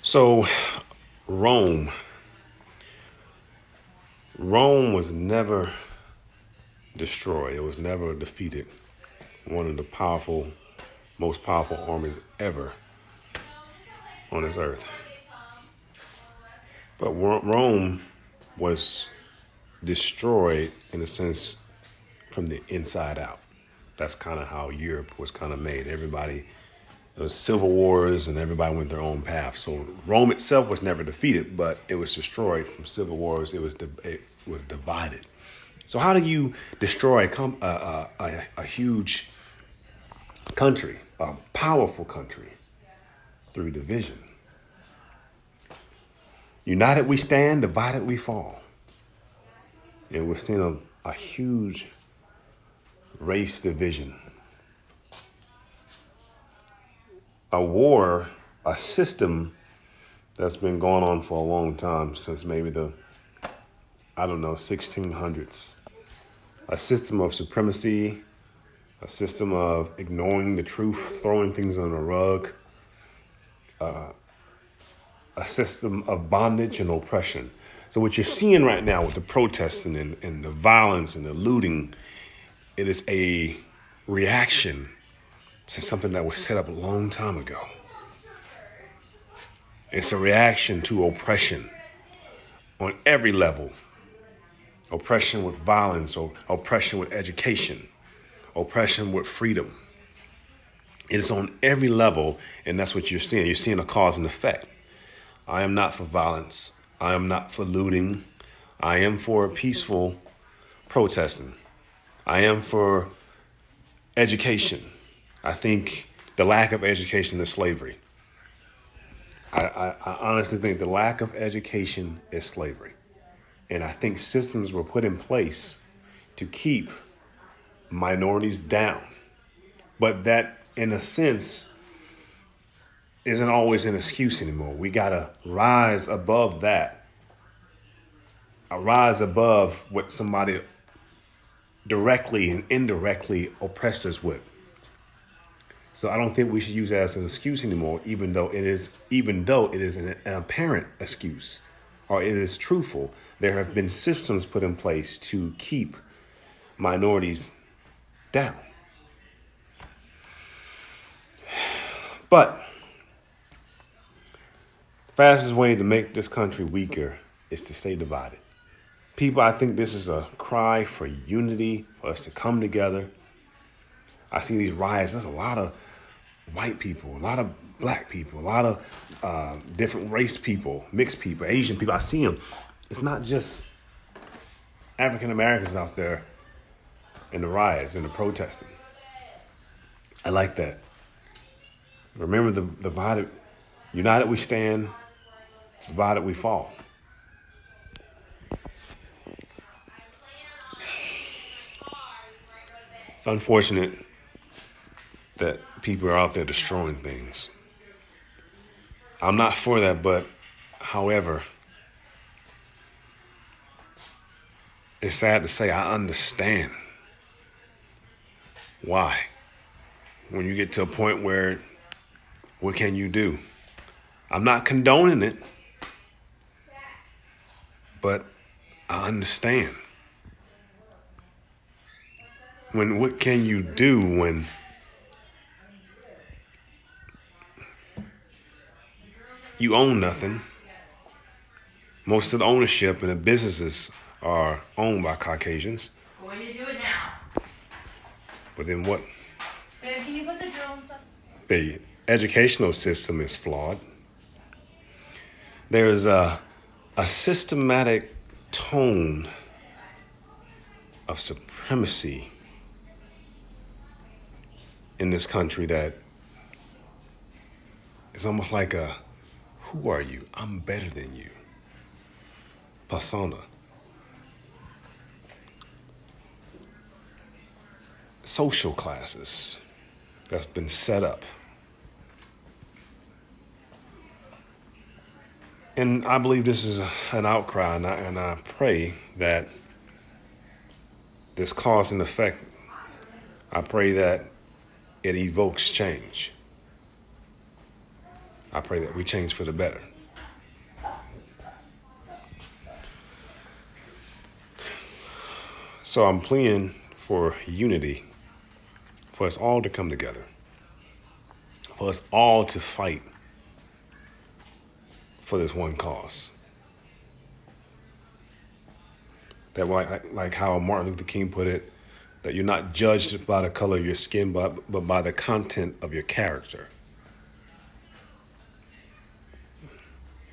So Rome, Rome was never destroyed. It was never defeated. One of the most powerful armies ever on this earth. But Rome was destroyed in a sense from the inside out. That's kind of how Europe was kind of made. There was civil wars and everybody went their own path. So Rome itself was never defeated, but it was destroyed from civil wars. It was divided. So how do you destroy a huge country, a powerful country, through division? United we stand, divided we fall. And we're seeing a huge race division. A war, a system that's been going on for a long time, since maybe 1600s. A system of supremacy, a system of ignoring the truth, throwing things on the rug, a system of bondage and oppression. So what you're seeing right now with the protesting and the violence and the looting, it is a reaction to something that was set up a long time ago. It's a reaction to oppression on every level. Oppression with violence, or oppression with education, oppression with freedom. It's on every level, and that's what you're seeing. You're seeing a cause and effect. I am not for violence. I am not for looting. I am for peaceful protesting. I am for education. I think the lack of education is slavery. I honestly think the lack of education is slavery. And I think systems were put in place to keep minorities down. But that, in a sense, isn't always an excuse anymore. We got to rise above that. Rise above what somebody directly and indirectly oppressed us with. So I don't think we should use that as an excuse anymore, even though it is an apparent excuse, or it is truthful. There have been systems put in place to keep minorities down. But the fastest way to make this country weaker is to stay divided. People, I think this is a cry for unity, for us to come together. I see these riots. There's a lot of white people, a lot of black people, a lot of different race people, mixed people, Asian people. I see them. It's not just African Americans out there in the riots and the protesting. I like that. Remember the divided, united we stand, divided we fall. It's unfortunate that people are out there destroying things. I'm not for that, but however, it's sad to say I understand why. When you get to a point where, what can you do? I'm not condoning it, but I understand. What can you do when you own nothing? Most of the ownership and the businesses are owned by Caucasians. Going to do it now. But then what? Babe, can you put the drill and stuff? The educational system is flawed. There's a systematic tone of supremacy in this country that is almost like who are you? I'm better than you persona. Social classes that's been set up. And I believe this is an outcry, and I pray that this cause and effect, I pray that it evokes change. I pray that we change for the better. So I'm pleading for unity, for us all to come together, for us all to fight for this one cause. That like how Martin Luther King put it, that you're not judged by the color of your skin, but by the content of your character.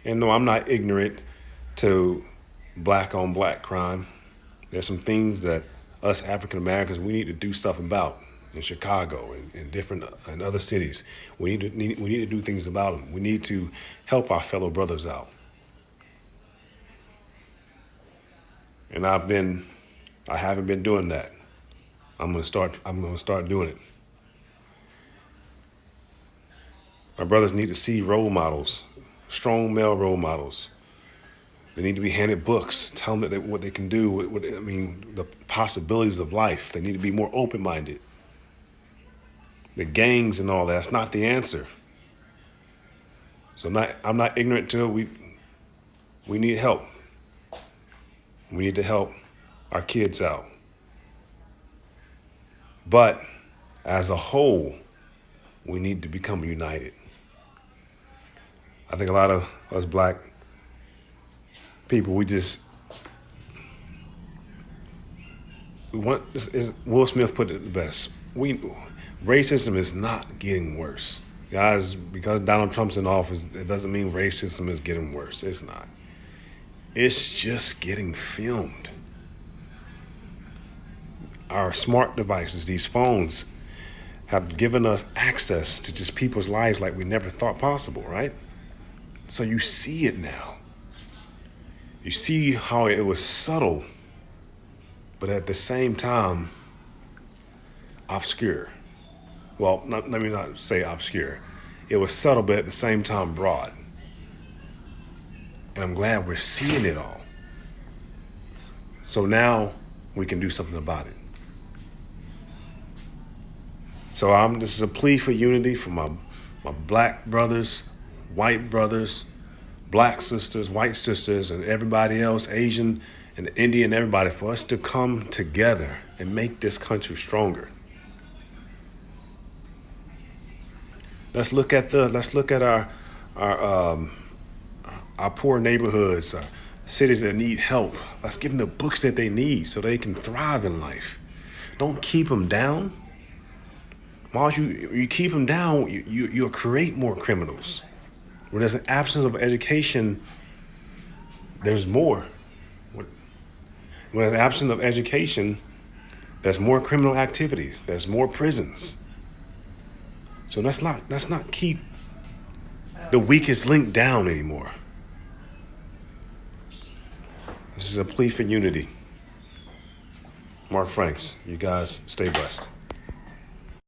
And no, I'm not ignorant to black on black crime. There's some things that us African Americans, we need to do stuff about in Chicago and different and other cities. We need to do things about them. We need to help our fellow brothers out. And I haven't been doing that. I'm gonna start doing it. My brothers need to see role models, strong male role models. They need to be handed books, tell them what they can do, the possibilities of life. They need to be more open-minded. The gangs and all that's not the answer. So I'm not ignorant to it. We need help. We need to help our kids out. But as a whole, we need to become united. I think a lot of us black people, we want, Will Smith put it the best. Racism is not getting worse. Guys, because Donald Trump's in office, it doesn't mean racism is getting worse. It's not. It's just getting filmed. Our smart devices, these phones, have given us access to just people's lives like we never thought possible, right? So you see it now. You see how it was subtle, but at the same time, obscure. Well, let me not say obscure. It was subtle, but at the same time, broad. And I'm glad we're seeing it all. So now we can do something about it. So this is a plea for unity for my black brothers, white brothers, black sisters, white sisters, and everybody else, Asian and Indian, everybody, for us to come together and make this country stronger. Let's look at our poor neighborhoods, cities that need help. Let's give them the books that they need so they can thrive in life. Don't keep them down. Once you keep them down, you'll create more criminals. When there's an absence of education, there's more. When there's an absence of education, there's more criminal activities. There's more prisons. So let's not keep the weakest link down anymore. This is a plea for unity. Mark Franks, you guys stay blessed.